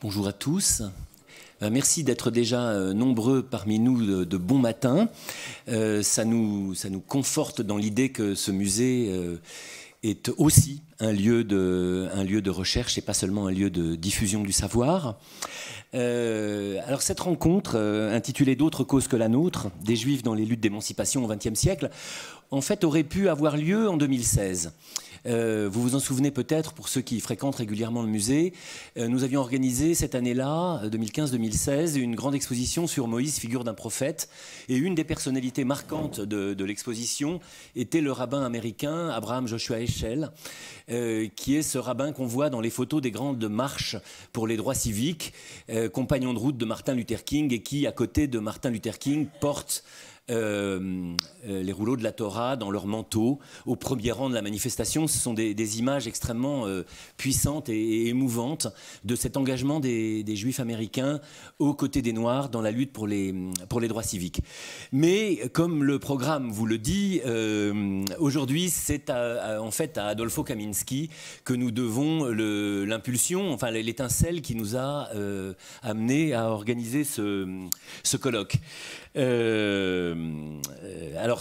Bonjour à tous. Merci d'être déjà nombreux parmi nous de bon matin. Ça nous conforte dans l'idée que ce musée est aussi un lieu de recherche et pas seulement un lieu de diffusion du savoir. Alors cette rencontre, intitulée D'autres causes que la nôtre, des Juifs dans les luttes d'émancipation au XXe siècle, en fait aurait pu avoir lieu en 2016. Vous vous en souvenez peut-être, pour ceux qui fréquentent régulièrement le musée, nous avions organisé cette année-là, 2015-2016, une grande exposition sur Moïse, figure d'un prophète. Et une des personnalités marquantes de l'exposition était le rabbin américain Abraham Joshua Heschel, qui est ce rabbin qu'on voit dans les photos des grandes marches pour les droits civiques, compagnon de route de Martin Luther King, et qui, à côté de Martin Luther King, porte les rouleaux de la Torah dans leur manteau au premier rang de la manifestation. Ce sont des images extrêmement puissantes et émouvantes de cet engagement des Juifs américains aux côtés des Noirs dans la lutte pour les droits civiques. Mais comme le programme vous le dit, aujourd'hui c'est en fait à Adolfo Kaminski que nous devons l'impulsion, enfin l'étincelle qui nous a amené à organiser ce colloque. Alors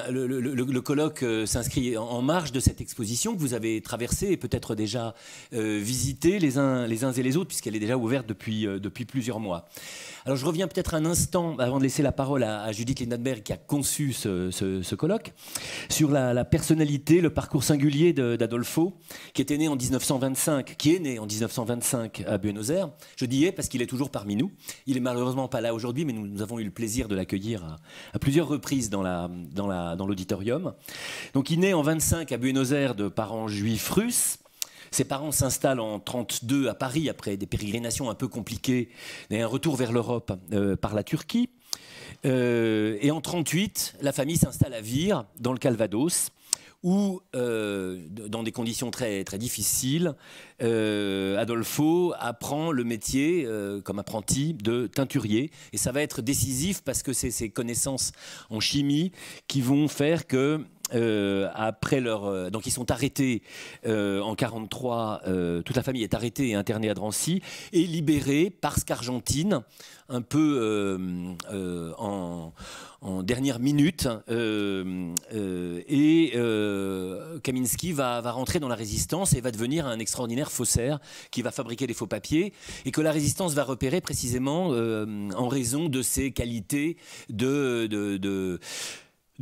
le colloque s'inscrit en marge de cette exposition que vous avez traversée et peut-être déjà visitée les uns et les autres, puisqu'elle est déjà ouverte depuis plusieurs mois. Alors je reviens peut-être un instant, avant de laisser la parole à Judith Lindenberg qui a conçu ce colloque, sur la personnalité, le parcours singulier d'Adolfo, qui est né en 1925 à Buenos Aires. Je dis est parce qu'il est toujours parmi nous. Il est malheureusement pas là aujourd'hui, mais nous avons eu le plaisir de l'accueillir à plusieurs reprises dans l'auditorium. Donc il naît en 25 à Buenos Aires de parents juifs russes. Ses parents s'installent en 1932 à Paris après des pérégrinations un peu compliquées et un retour vers l'Europe par la Turquie. Et en 1938, la famille s'installe à Vire, dans le Calvados, où, dans des conditions très, très difficiles, Adolfo apprend le métier, comme apprenti, de teinturier. Et ça va être décisif parce que c'est ses connaissances en chimie qui vont faire que, après donc ils sont arrêtés en 1943, toute la famille est arrêtée et internée à Drancy, et libérée parce qu'Argentine, un peu en dernière minute, Kaminski va rentrer dans la résistance et va devenir un extraordinaire faussaire qui va fabriquer des faux papiers, et que la résistance va repérer précisément en raison de ses qualités de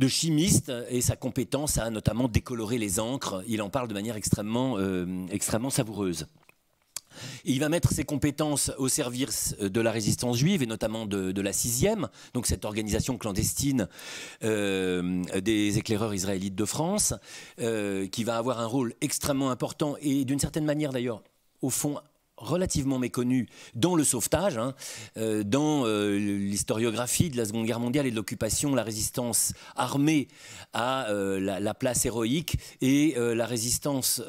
chimiste et sa compétence à notamment décolorer les encres. Il en parle de manière extrêmement savoureuse. Et il va mettre ses compétences au service de la résistance juive et notamment de la 6e, donc cette organisation clandestine des éclaireurs israélites de France, qui va avoir un rôle extrêmement important et d'une certaine manière d'ailleurs, au fond, relativement méconnu dans le sauvetage, dans l'historiographie de la Seconde Guerre mondiale et de l'occupation. La résistance armée a la place héroïque, et la résistance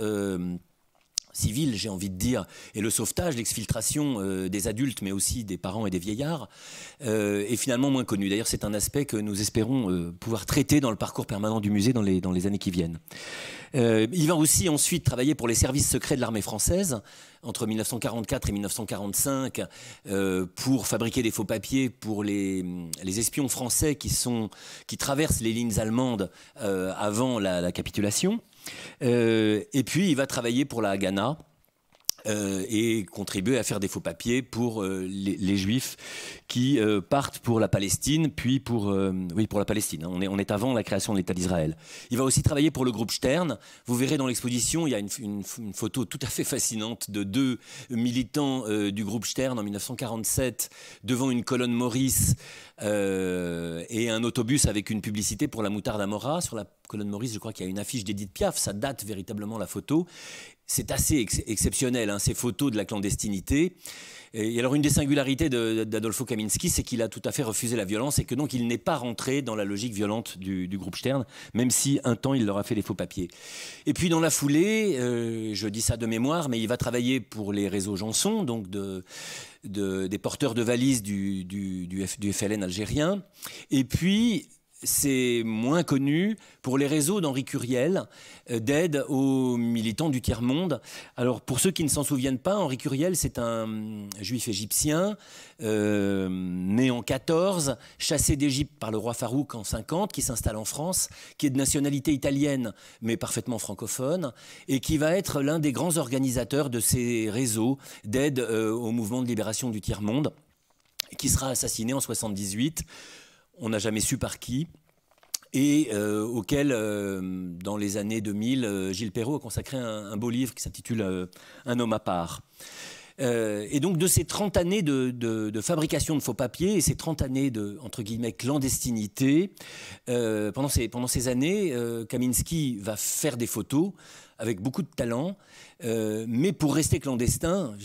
civile, j'ai envie de dire, et le sauvetage, l'exfiltration des adultes, mais aussi des parents et des vieillards, est finalement moins connu. D'ailleurs, c'est un aspect que nous espérons pouvoir traiter dans le parcours permanent du musée dans les années qui viennent. Il va aussi ensuite travailler pour les services secrets de l'armée française entre 1944 et 1945 pour fabriquer des faux papiers pour les espions français qui traversent les lignes allemandes avant la capitulation. Et puis il va travailler pour la Haganah et contribuer à faire des faux papiers pour les Juifs qui partent pour la Palestine, puis pour la Palestine. On est avant la création de l'État d'Israël. Il va aussi travailler pour le groupe Stern. Vous verrez dans l'exposition, il y a une photo tout à fait fascinante de deux militants du groupe Stern en 1947 devant une colonne Maurice et un autobus avec une publicité pour la moutarde Amora. Sur la colonne Maurice, je crois qu'il y a une affiche d'Edith Piaf. Ça date véritablement la photo. C'est assez exceptionnel, ces photos de la clandestinité. Et alors, une des singularités d'Adolfo Kaminski, c'est qu'il a tout à fait refusé la violence et que donc il n'est pas rentré dans la logique violente du groupe Stern, même si un temps il leur a fait les faux papiers. Et puis dans la foulée, je dis ça de mémoire, mais il va travailler pour les réseaux Janson, donc des porteurs de valises du FLN algérien. Et puis c'est moins connu pour les réseaux d'Henri Curiel d'aide aux militants du tiers-monde. Alors, pour ceux qui ne s'en souviennent pas, Henri Curiel, c'est un juif égyptien, né en 14, chassé d'Égypte par le roi Farouk en 50, qui s'installe en France, qui est de nationalité italienne, mais parfaitement francophone, et qui va être l'un des grands organisateurs de ces réseaux d'aide au mouvement de libération du tiers-monde, qui sera assassiné en 78. On n'a jamais su par qui, et auquel, dans les années 2000, Gilles Perrault a consacré un beau livre qui s'intitule « Un homme à part ». Et donc de ces 30 années de fabrication de faux papiers et ces 30 années de, entre guillemets, clandestinité, pendant ces années, Kaminski va faire des photos avec beaucoup de talent, mais pour rester clandestin,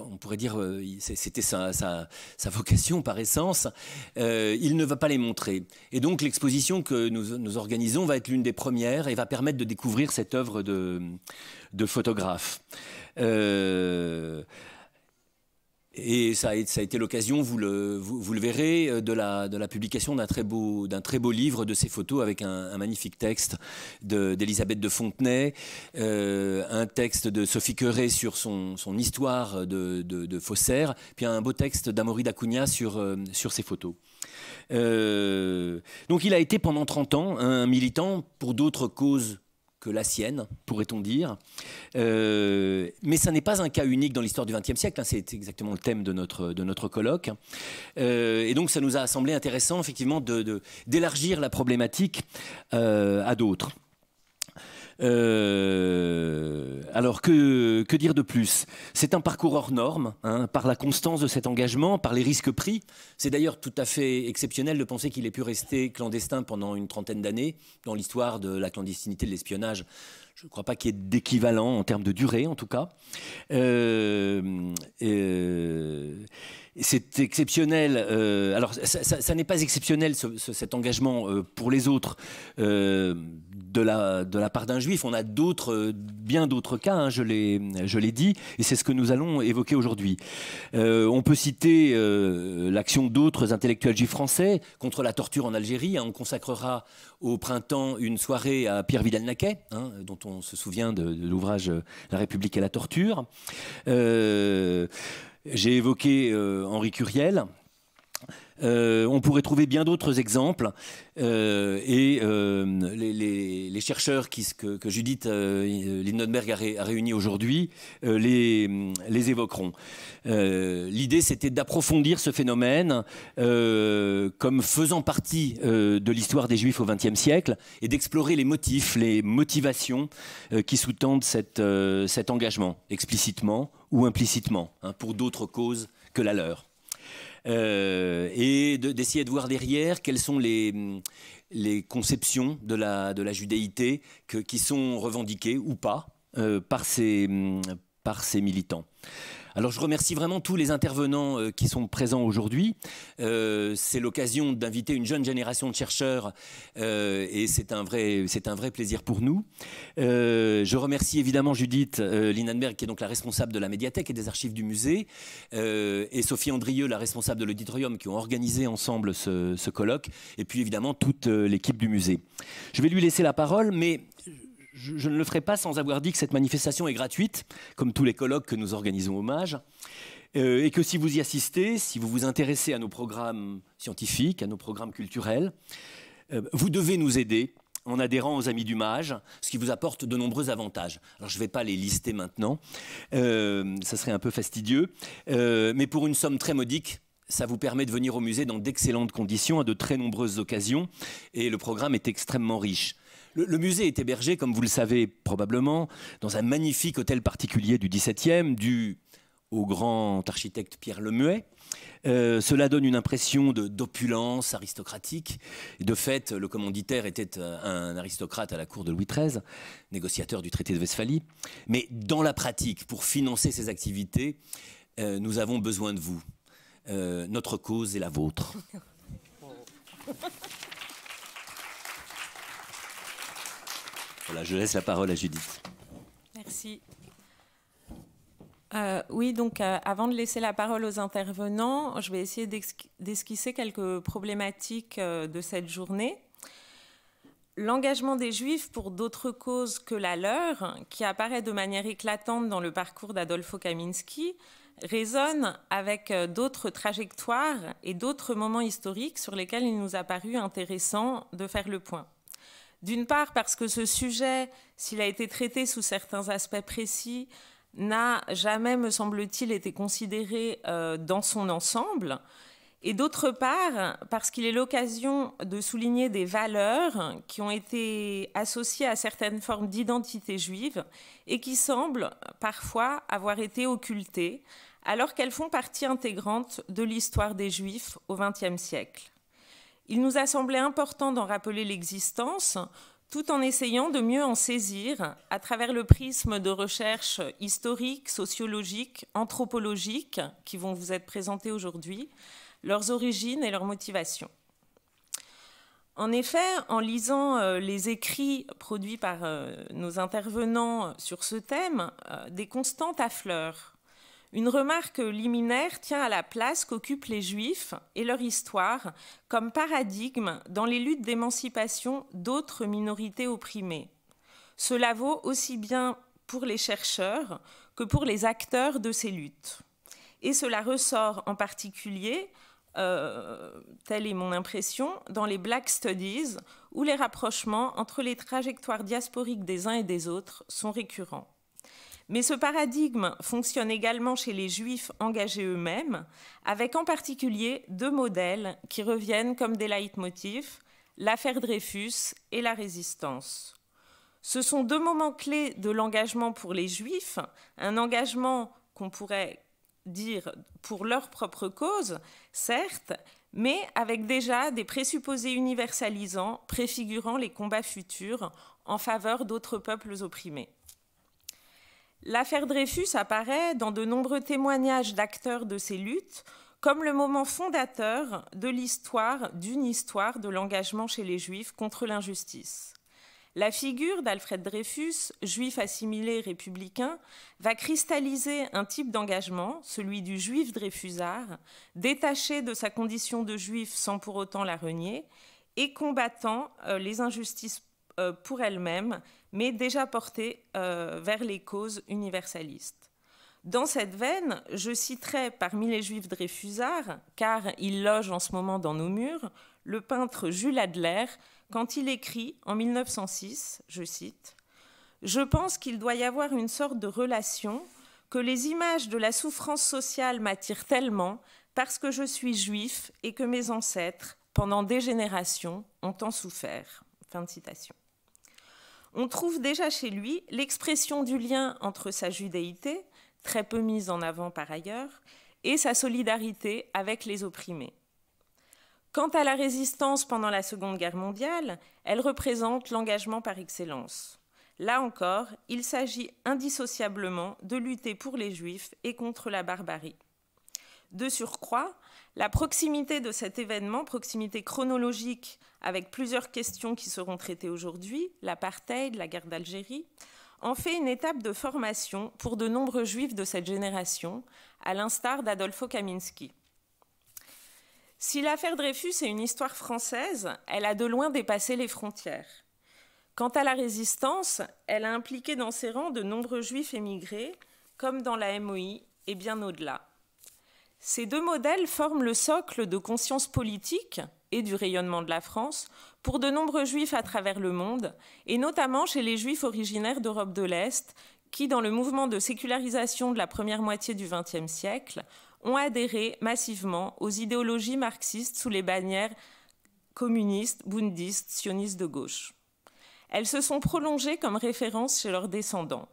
on pourrait dire c'était sa vocation par essence, il ne va pas les montrer. Et donc l'exposition que nous organisons va être l'une des premières et va permettre de découvrir cette œuvre de photographe. Et ça a été l'occasion, vous le verrez, de la publication d'un très beau livre de ces photos avec un magnifique texte d'Elisabeth de Fontenay, un texte de Sophie Queret sur son histoire de faussaire, puis un beau texte d'Amaury d'Acunha sur ses photos. Donc il a été pendant 30 ans un militant pour d'autres causes que la sienne, pourrait-on dire. Mais ça n'est pas un cas unique dans l'histoire du XXe siècle, hein, c'est exactement le thème de notre colloque. Et donc ça nous a semblé intéressant, effectivement, d'élargir la problématique à d'autres. Alors que dire de plus? C'est un parcours hors norme, hein, par la constance de cet engagement, par les risques pris. C'est d'ailleurs tout à fait exceptionnel de penser qu'il ait pu rester clandestin pendant une trentaine d'années. Dans l'histoire de la clandestinité, de l'espionnage, je ne crois pas qu'il y ait d'équivalent en termes de durée, en tout cas. C'est exceptionnel. Alors, ça n'est pas exceptionnel, cet engagement pour les autres de la part d'un juif. On a bien d'autres cas, hein, je l'ai dit, et c'est ce que nous allons évoquer aujourd'hui. On peut citer l'action d'autres intellectuels juifs français contre la torture en Algérie. Hein. On consacrera au printemps une soirée à Pierre Vidal-Naquet, hein, dont on se souvient de l'ouvrage La République et la torture. J'ai évoqué Henri Curiel. On pourrait trouver bien d'autres exemples et les chercheurs que Judith Lindenberg a réunis aujourd'hui les évoqueront. L'idée, c'était d'approfondir ce phénomène comme faisant partie de l'histoire des Juifs au XXe siècle et d'explorer les motifs, les motivations qui sous-tendent cet engagement, explicitement ou implicitement, hein, pour d'autres causes que la leur. Et d'essayer de voir derrière quelles sont les conceptions de la judéité qui sont revendiquées ou pas par ces militants. Alors je remercie vraiment tous les intervenants qui sont présents aujourd'hui. C'est l'occasion d'inviter une jeune génération de chercheurs et c'est un vrai plaisir pour nous. Je remercie évidemment Judith Lindenberg, qui est donc la responsable de la médiathèque et des archives du musée, et Sophie Andrieux, la responsable de l'auditorium, qui ont organisé ensemble ce colloque, et puis évidemment toute l'équipe du musée. Je vais lui laisser la parole, mais je ne le ferai pas sans avoir dit que cette manifestation est gratuite, comme tous les colloques que nous organisons hommage, et que si vous y assistez, si vous vous intéressez à nos programmes scientifiques, à nos programmes culturels, vous devez nous aider en adhérant aux Amis du Mage, ce qui vous apporte de nombreux avantages. Alors je ne vais pas les lister maintenant, ça serait un peu fastidieux, mais pour une somme très modique, ça vous permet de venir au musée dans d'excellentes conditions, à de très nombreuses occasions, et le programme est extrêmement riche. Le musée est hébergé, comme vous le savez probablement, dans un magnifique hôtel particulier du XVIIe, dû au grand architecte Pierre Lemuet. Cela donne une impression d'opulence aristocratique. Et de fait, le commanditaire était un aristocrate à la cour de Louis XIII, négociateur du traité de Westphalie. Mais dans la pratique, pour financer ces activités, nous avons besoin de vous. Notre cause est la vôtre. Voilà, je laisse la parole à Judith. Merci. Oui, donc avant de laisser la parole aux intervenants, je vais essayer d'esquisser quelques problématiques de cette journée. L'engagement des Juifs pour d'autres causes que la leur, qui apparaît de manière éclatante dans le parcours d'Adolfo Kaminski, résonne avec d'autres trajectoires et d'autres moments historiques sur lesquels il nous a paru intéressant de faire le point. D'une part, parce que ce sujet, s'il a été traité sous certains aspects précis, n'a jamais, me semble-t-il, été considéré dans son ensemble. Et d'autre part, parce qu'il est l'occasion de souligner des valeurs qui ont été associées à certaines formes d'identité juive et qui semblent parfois avoir été occultées, alors qu'elles font partie intégrante de l'histoire des Juifs au XXe siècle. Il nous a semblé important d'en rappeler l'existence, tout en essayant de mieux en saisir à travers le prisme de recherches historiques, sociologiques, anthropologiques qui vont vous être présentées aujourd'hui, leurs origines et leurs motivations. En effet, en lisant les écrits produits par nos intervenants sur ce thème, des constantes affleurent. Une remarque liminaire tient à la place qu'occupent les Juifs et leur histoire comme paradigme dans les luttes d'émancipation d'autres minorités opprimées. Cela vaut aussi bien pour les chercheurs que pour les acteurs de ces luttes. Et cela ressort en particulier, telle est mon impression, dans les Black Studies, où les rapprochements entre les trajectoires diasporiques des uns et des autres sont récurrents. Mais ce paradigme fonctionne également chez les Juifs engagés eux-mêmes, avec en particulier deux modèles qui reviennent comme des leitmotifs, l'affaire Dreyfus et la résistance. Ce sont deux moments clés de l'engagement pour les Juifs, un engagement qu'on pourrait dire pour leur propre cause, certes, mais avec déjà des présupposés universalisants préfigurant les combats futurs en faveur d'autres peuples opprimés. L'affaire Dreyfus apparaît dans de nombreux témoignages d'acteurs de ces luttes comme le moment fondateur de l'histoire, d'une histoire de l'engagement chez les Juifs contre l'injustice. La figure d'Alfred Dreyfus, juif assimilé républicain, va cristalliser un type d'engagement, celui du juif dreyfusard, détaché de sa condition de juif sans pour autant la renier, et combattant les injustices pour elles-mêmes, mais déjà porté vers les causes universalistes. Dans cette veine, je citerai parmi les juifs dreyfusards, car il loge en ce moment dans nos murs, le peintre Jules Adler, quand il écrit en 1906, je cite, « Je pense qu'il doit y avoir une sorte de relation, que les images de la souffrance sociale m'attirent tellement parce que je suis juif et que mes ancêtres, pendant des générations, ont en souffert. » Fin de citation. On trouve déjà chez lui l'expression du lien entre sa judéité, très peu mise en avant par ailleurs, et sa solidarité avec les opprimés. Quant à la résistance pendant la Seconde Guerre mondiale, elle représente l'engagement par excellence. Là encore, il s'agit indissociablement de lutter pour les Juifs et contre la barbarie. De surcroît, la proximité de cet événement, proximité chronologique avec plusieurs questions qui seront traitées aujourd'hui, l'apartheid, la guerre d'Algérie, en fait une étape de formation pour de nombreux Juifs de cette génération, à l'instar d'Adolfo Kaminski. Si l'affaire Dreyfus est une histoire française, elle a de loin dépassé les frontières. Quant à la résistance, elle a impliqué dans ses rangs de nombreux Juifs émigrés, comme dans la MOI et bien au-delà. Ces deux modèles forment le socle de conscience politique et du rayonnement de la France pour de nombreux Juifs à travers le monde, et notamment chez les Juifs originaires d'Europe de l'Est, qui, dans le mouvement de sécularisation de la première moitié du XXe siècle, ont adhéré massivement aux idéologies marxistes sous les bannières communistes, bundistes, sionistes de gauche. Elles se sont prolongées comme référence chez leurs descendants.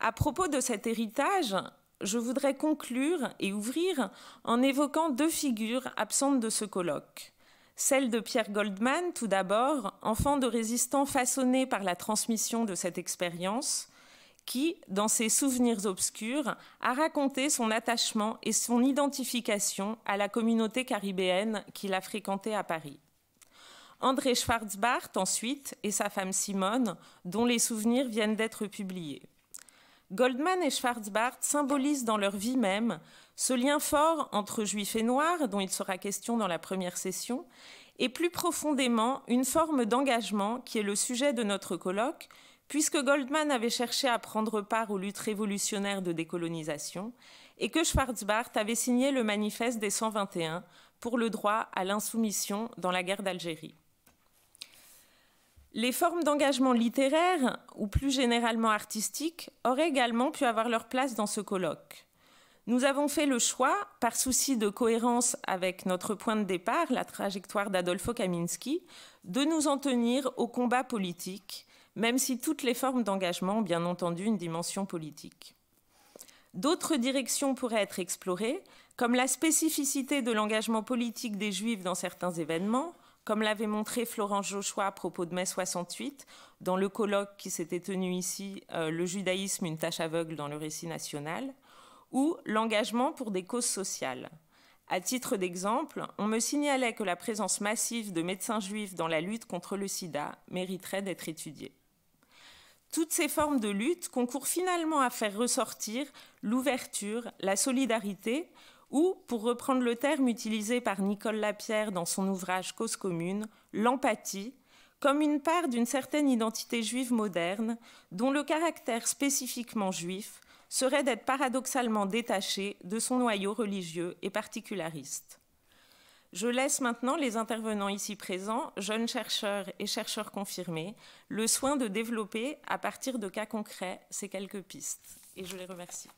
À propos de cet héritage, je voudrais conclure et ouvrir en évoquant deux figures absentes de ce colloque. Celle de Pierre Goldman, tout d'abord, enfant de résistant façonné par la transmission de cette expérience, qui, dans ses souvenirs obscurs, a raconté son attachement et son identification à la communauté caribéenne qu'il a fréquentée à Paris. André Schwarzbart, ensuite, et sa femme Simone, dont les souvenirs viennent d'être publiés. Goldman et Schwarzbart symbolisent dans leur vie même ce lien fort entre juifs et noirs, dont il sera question dans la première session, et plus profondément une forme d'engagement qui est le sujet de notre colloque, puisque Goldman avait cherché à prendre part aux luttes révolutionnaires de décolonisation et que Schwarzbart avait signé le manifeste des 121 pour le droit à l'insoumission dans la guerre d'Algérie. Les formes d'engagement littéraire, ou plus généralement artistiques, auraient également pu avoir leur place dans ce colloque. Nous avons fait le choix, par souci de cohérence avec notre point de départ, la trajectoire d'Adolfo Kaminski, de nous en tenir au combat politique, même si toutes les formes d'engagement ont bien entendu une dimension politique. D'autres directions pourraient être explorées, comme la spécificité de l'engagement politique des Juifs dans certains événements, comme l'avait montré Florence Joshua à propos de mai 68, dans le colloque qui s'était tenu ici, Le judaïsme, une tâche aveugle dans le récit national, ou l'engagement pour des causes sociales. À titre d'exemple, on me signalait que la présence massive de médecins juifs dans la lutte contre le sida mériterait d'être étudiée. Toutes ces formes de lutte concourent finalement à faire ressortir l'ouverture, la solidarité, ou, pour reprendre le terme utilisé par Nicole Lapierre dans son ouvrage Cause commune, l'empathie, comme une part d'une certaine identité juive moderne, dont le caractère spécifiquement juif serait d'être paradoxalement détaché de son noyau religieux et particulariste. Je laisse maintenant les intervenants ici présents, jeunes chercheurs et chercheurs confirmés, le soin de développer, à partir de cas concrets, ces quelques pistes. Et je les remercie.